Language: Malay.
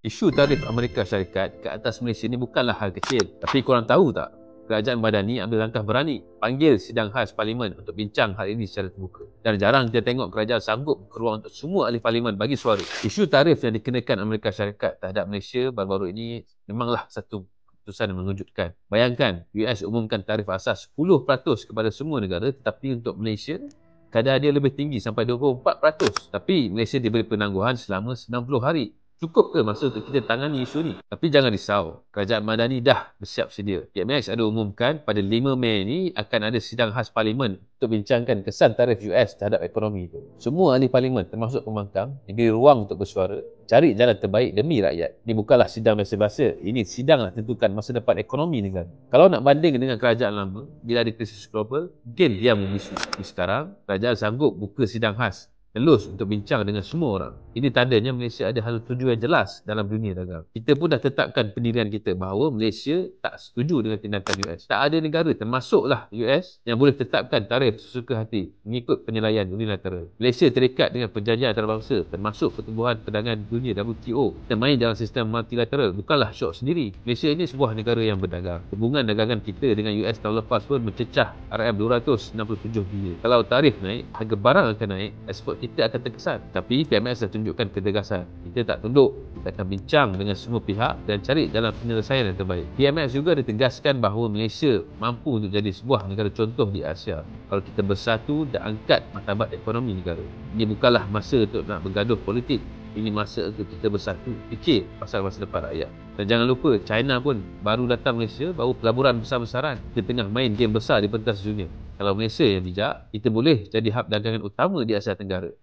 Isu tarif Amerika Syarikat ke atas Malaysia ni bukanlah hal kecil. Tapi korang tahu tak? Kerajaan Madani ambil langkah berani panggil sidang khas Parlimen untuk bincang hal ini secara terbuka. Dan jarang kita tengok kerajaan sanggup ruang untuk semua ahli Parlimen bagi suara. Isu tarif yang dikenakan Amerika Syarikat terhadap Malaysia baru-baru ini memanglah satu keputusan yang mengejutkan. Bayangkan, US umumkan tarif asas 10% kepada semua negara, tetapi untuk Malaysia kadar dia lebih tinggi sampai 24%. Tapi Malaysia diberi penangguhan selama 90 hari. Cukup ke masa untuk kita tangani isu ni? Tapi jangan risau, Kerajaan Madani dah bersiap sedia. PMX ada umumkan pada 5 Mei ni akan ada sidang khas Parlimen untuk bincangkan kesan tarif US terhadap ekonomi itu. Semua ahli Parlimen termasuk pembangkang diberi ruang untuk bersuara, cari jalan terbaik demi rakyat. Ini bukanlah sidang biasa-biasa, ini sidang nak tentukan masa depan ekonomi negara. Kalau nak banding dengan kerajaan lama, bila ada krisis global, mungkin dia membisu. Sekarang, kerajaan sanggup buka sidang khas telus untuk bincang dengan semua orang. Ini tandanya Malaysia ada hal tuju yang jelas dalam dunia dagang. Kita pun dah tetapkan pendirian kita bahawa Malaysia tak setuju dengan tindakan US. Tak ada negara termasuklah US yang boleh tetapkan tarif sesuka hati mengikut penilaian unilateral. Malaysia terikat dengan perjanjian antarabangsa termasuk Pertubuhan Perdagangan Dunia WTO dan main dalam sistem multilateral bukanlah syok sendiri. Malaysia ini sebuah negara yang berdagang. Hubungan dagangan kita dengan US tahun lepas pun mencecah RM267 bilion. Kalau tarif naik, harga barang akan naik, ekspor kita akan terkesan. Tapi PMX dah tunjukkan ketegasan. Kita tak tunduk. Kita akan bincang dengan semua pihak dan cari jalan penyelesaian yang terbaik. PMX juga ditegaskan bahawa Malaysia mampu untuk jadi sebuah negara contoh di Asia kalau kita bersatu dan angkat martabat ekonomi negara. Ini bukanlah masa untuk nak bergaduh politik. Ini masa untuk kita bersatu, fikir pasal masa depan rakyat. Dan jangan lupa, China pun baru datang Malaysia, baru pelaburan besar-besaran. Kita tengah main game besar di pentas dunia. Kalau Malaysia yang bijak, kita boleh jadi hub dagangan utama di Asia Tenggara.